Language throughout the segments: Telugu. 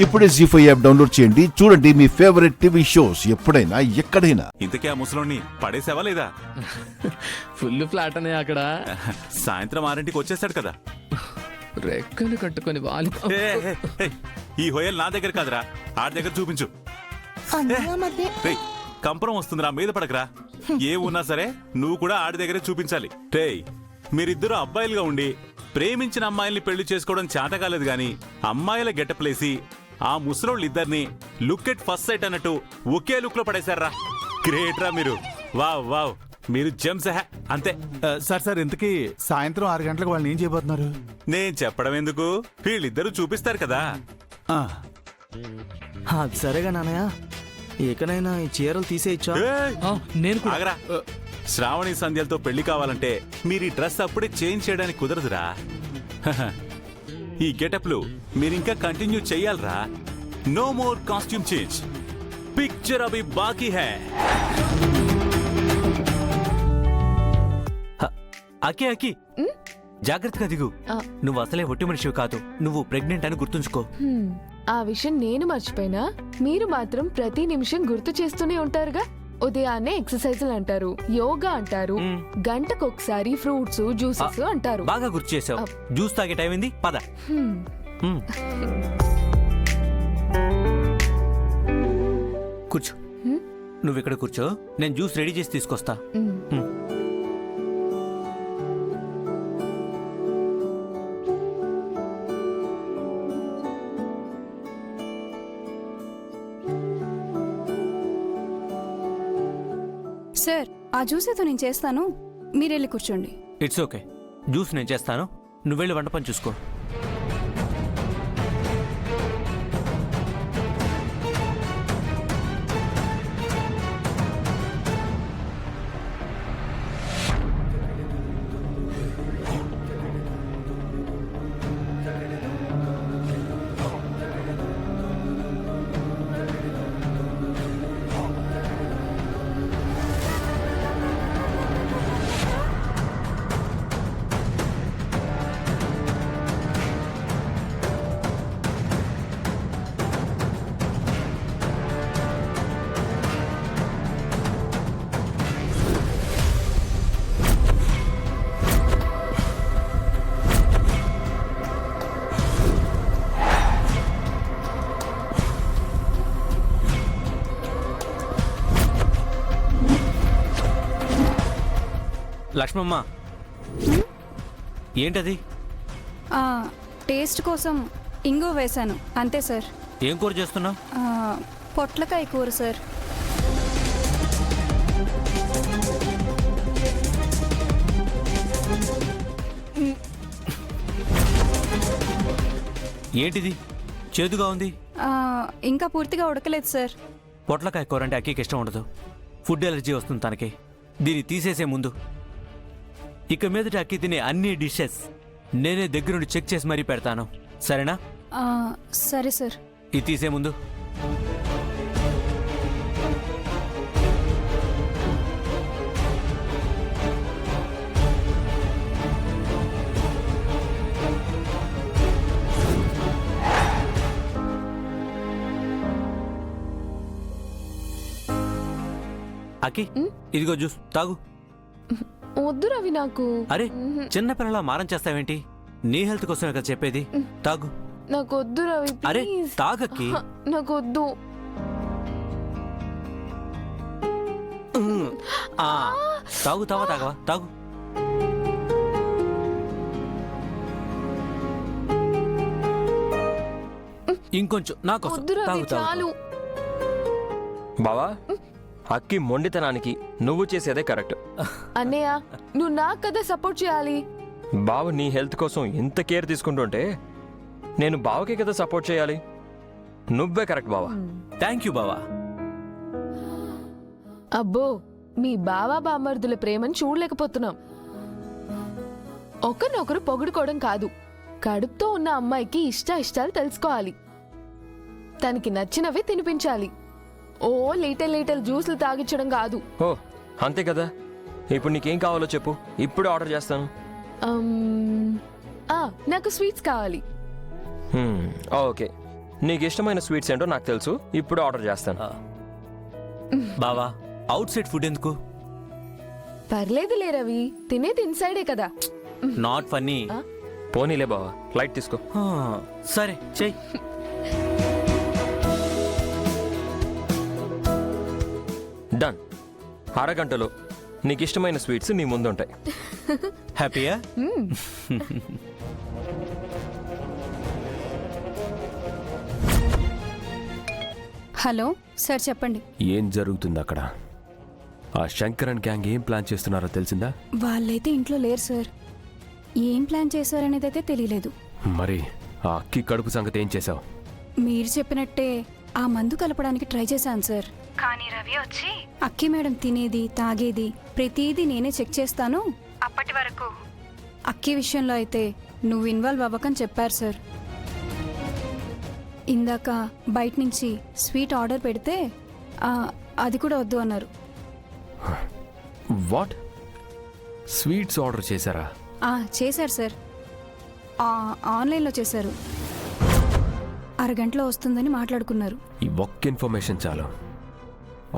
ఇప్పుడే జీ5 యాప్ డౌన్లోడ్ చేయండి. చూడండి మీ ఫేవరెట్ టీవీ షోస్ ఎప్పుడైనా ఎక్కడైనా. ఇంతకీ ఆ ముసలోని పడేసావా లేదా? ఫుల్ ఫ్లాట్ అనే అక్కడ. సాయంత్రం 6ంటికి వచ్చేస్తాడు కదా. రెక్కలు కట్టుకొని వాలి. ఈ హోయల్ నా దగ్గర కాదురా, ఆడి దగ్గర చూపించు. కంపరం వస్తుందిరా, మీద పడకరా. ఏ ఉన్నా సరే నువ్వు కూడా ఆడి దగ్గరే చూపించాలి. మీరిద్దరూ అబ్బాయిలుగా ఉండి ప్రేమించిన అమ్మాయిల్ని పెళ్లి చేసుకోవడం చేత కాలేదు గాని అమ్మాయిల గెటప్లేసి ఆ ముసలోళ్ళిద్దరిని లుక్ ఎట్ ఫస్ట్ సైట్ అన్నట్టు ఒకే లుక్ లో పడేశారా. గ్రేట్ రా మీరు. వావ్ వావ్, మీరు జెమ్స్. అంతే సార్ ఇంతకీ సాయంత్రం 6 గంటలకు వాళ్ళని ఏం చేయబోతున్నారు? నేను చెప్పడం ఎందుకు, వీళ్ళిద్దరూ చూపిస్తారు కదా. సరేగా నాన్నయ్య, ఏకనైనా ఈ చీరలు తీసేయచ్చా? నేను ఆగరా. శ్రావణి సంధ్యలతో పెళ్లి కావాలంటే మీరు ఈ డ్రెస్ అప్పుడే చేంజ్ చేయడానికి కుదరదురా. ఈ గెటప్లు మీరింకా కంటిన్యూ చెయ్యాలరా. No more costume change, picture అభి బాకీ హై. అకి అకి జాగ్రత్తగా దిగు. నువ్వు అసలే ఒట్టి మనిషివి కాదు, నువ్వు ప్రెగ్నెంట్ అని గుర్తుంచుకో. ఆ విషయం నేను మర్చిపోయినా మీరు మాత్రం ప్రతి నిమిషం గుర్తు చేస్తూనే ఉంటారుగా. ఉదయాన్నే ఎక్సర్సైజులు అంటారు, యోగా అంటారు, గంటకొకసారి ఫ్రూట్స్ జ్యూసెస్ అంటారు. బాగా గుర్తు చేసావు. జ్యూస్ తాగే టైం ఏంది, పద. కూర్చో. నువ్వు ఇక్కడ కూర్చో, నేను జ్యూస్ రెడీ చేసి తీసుకొస్తా. సార్, ఆ జ్యూస్ అయితే నేను చేస్తాను, మీరెళ్ళి కూర్చోండి. ఇట్స్ ఓకే, జ్యూస్ నేను చేస్తాను, నువ్వెళ్ళి వంట పని చూసుకో. లక్ష్మమ్మ, ఏంటది? టేస్ట్ కోసం ఇంగువ వేశాను, అంతే సార్. ఏం కూర చేస్తున్నావు? పొట్లకాయ కూర సార్. ఏంటిది చేదుగా ఉంది? ఇంకా పూర్తిగా ఉడకలేదు సార్. పొట్లకాయ కూర అంటే అక్కీకి ఇష్టం ఉండదు, ఫుడ్ ఎలర్జీ వస్తుంది తనకి. దీన్ని తీసేసే ముందు ఇక మీదట అక్కి తినే అన్ని డిషెస్ నేనే దగ్గరుండి చెక్ చేసి మరీ పెడతాను, సరేనా? సరే సార్. ఇది తీసే ముందు అక్కి, ఇదిగో జ్యూస్ తాగు. వద్దు రవి, నాకు. అరే, చిన్న పిల్లలా మారం చేస్తావేంటి? నీ హెల్త్ కోసమే కదా చెప్పేది, తాగు. నాకు వద్దు రవి. అరే తాగక్కి. నాకు వద్దు. తాగు, తాగవా? తాగు. ఇంకొంచెం నాకు చాలు. బావా, అక్కి మొండితనానికి నువ్వు చేసేదే కరెక్ట్. అన్నయ్య, నువ్వు నాకు కదా సపోర్ట్ చేయాలి. బావ నీ హెల్త్ కోసం ఇంత కేర్ తీసుకుంటుంటే నేను బావకే కదా సపోర్ట్ చేయాలి. నువ్వే కరెక్ట్ బావా. థ్యాంక్ యూ బావా. అబ్బో, మీ బావా బామర్దుల ప్రేమను చూడలేకపోతున్నాం. ఒకరినొకరు పొగుడుకోవడం కాదు, కడుపుతో ఉన్న అమ్మాయికి ఇష్టాలు తెలుసుకోవాలి, తనకి నచ్చినవి తినిపించాలి. ఓ లీటల్ జ్యూస్లు తాగించడం కాదు. ఓ అంతే కదా. ఇప్పుడు నీకేం కావాలో చెప్పు, ఇప్పుడు ఆర్డర్ చేస్తాను. నాకు స్వీట్స్ కావాలి. ఓకే, నీకు ఇష్టమైన స్వీట్స్ ఏంటో నాకు తెలుసు, ఇప్పుడు ఆర్డర్ చేస్తాను. బావా అవుట్ సైడ్ ఫుడ్ ఎందుకు? పర్లేదులే రవి, తినేది ఇన్సైడే కదా. Not funny. పోనీలే బావా, లైట్ తీసుకో. సరే చెయ్యి. డన్. అరగంటలో నీకు ఇష్టమైన స్వీట్స్ నీ ముందుంటాయి. హ్యాపీయా? హలో సార్, చెప్పండి. ఏం జరుగుతుంది అక్కడ? ఆ శంకరన్ గ్యాంగ్ ఏం ప్లాన్ చేస్తున్నారో తెలిసిందా? వాళ్ళైతే ఇంట్లో లేరు సార్. ఏం ప్లాన్ చేశారనేది అయితే తెలియలేదు. మరి ఆ అక్కి కడుపు సంగతి ఏం చేసావు? మీరు చెప్పినట్టే ఆ మందు కలపడానికి ట్రై చేశాను సార్. కానీ రవి వచ్చి అక్కి మేడం తినేది తాగేది ప్రతిదీ నేనే చెక్ చేస్తాను, అప్పటి వరకు అక్కి విషయంలో అయితే నువ్వు ఇన్వాల్వ్ అవ్వకని చెప్పారు సార్. ఇందాక బయట నుంచి స్వీట్ ఆర్డర్ పెడితే అది కూడా వద్దు అన్నారు. వాట్? స్వీట్స్ ఆర్డర్ చేశారా? చేశారు సార్. ఆన్లైన్లో చేశారు. అరగంటలో వస్తుందని మాట్లాడుకున్నారు. ఈ ఒక్క ఇన్ఫర్మేషన్ చాలు.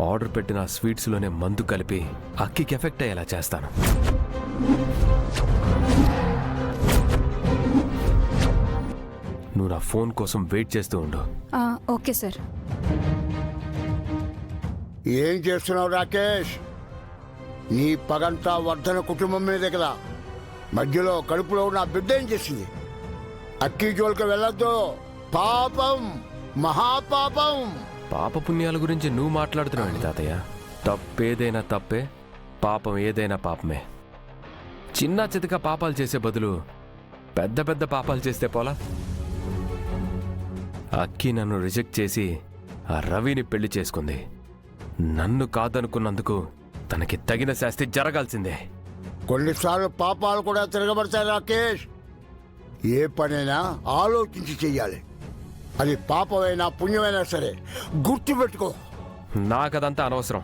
ఆర్డర్ పెట్టిన ఆ స్వీట్స్లోనే మందు కలిపి అక్కికి ఎఫెక్ట్ అయ్యేలా చేస్తాను. నువ్వు నా ఫోన్ కోసం వెయిట్ చేస్తూ ఉండు. Okay sir. ఏం చేస్తున్నావు రాకేష్? నీ పగంతా వర్ధన కుటుంబం మీదే కదా. మధ్యలో కడుపులో నా బిడ్డ ఏం చేసింది? అక్కి జోలికి వెళ్ళొద్దు, పాపం, మహాపాపం. పాప పుణ్యాల గురించి నువ్వు మాట్లాడుతున్నావు తాతయ్య. తప్పేదైనా తప్పే, పాపం ఏదైనా పాపమే. చిన్న చితక పాపాలు చేసే బదులు పెద్ద పెద్ద పాపాలు చేస్తే పోలా? అక్కి నన్ను రిజెక్ట్ చేసి ఆ రవిని పెళ్లి చేసుకుంది. నన్ను కాదనుకున్నందుకు తనకి తగిన శాస్తి జరగాల్సిందే. కొన్నిసార్లు పాపాలు కూడా తిరగబడతాయి రాకేష్. ఏ పనైనా ఆలోచించి చెయ్యాలి. అది పాపమైనా పుణ్యమైనా సరే గుర్తుపెట్టుకో. నాకదంతా అనవసరం.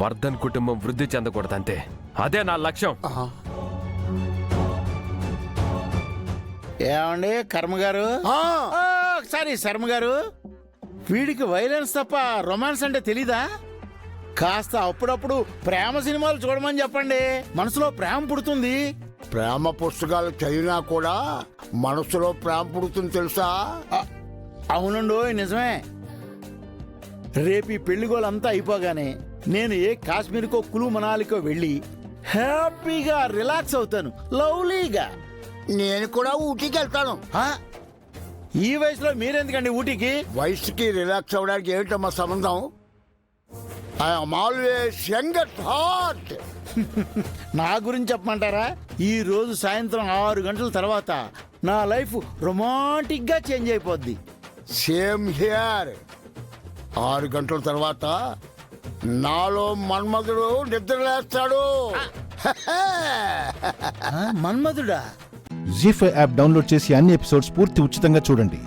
వర్ధన్ కుటుంబం వృద్ధి చెందకూడదంతే. అదే నా లక్ష్యం. ఏమండి కర్మగారు? ఒకసారి శర్మ గారు, వీడికి వైలెన్స్ తప్ప రొమాన్స్ అంటే తెలీదా? కాస్త అప్పుడప్పుడు ప్రేమ సినిమాలు చూడమని చెప్పండి, మనసులో ప్రేమ పుడుతుంది. ప్రేమ పుస్తకాలు చదివినా కూడా మనసులో ప్రేమ పుడుతుంది తెలుసా? అవునండో, నిజమే. రేపు ఈ పెళ్లిగోలంతా అయిపోగానే నేను ఏ కాశ్మీర్కో కులు మనాలికో వెళ్ళి హ్యాపీగా రిలాక్స్ అవుతాను, లవ్లీగా. నేను కూడా ఊటీకి వెళ్తాను. ఈ వయసులో మీరెందుకండి ఊటీకి? వయసుకి రిలాక్స్ అవ్వడానికి ఏమిటమ్మా సంబంధం? I'm always young at heart. నా గురించి చెప్పమంటారా? ఈ రోజు సాయంత్రం 6 గంటల తర్వాత నా లైఫ్ రొమాంటిక్ గా చేంజ్ అయిపోద్ది. Same here. 6 గంటల తర్వాత నాలో మన్మధుడు నిద్రలేస్తాడు. మన్మధుడా? జీ5 యాప్ డౌన్లోడ్ చేసి అన్ని ఎపిసోడ్స్ పూర్తి ఉచితంగా చూడండి.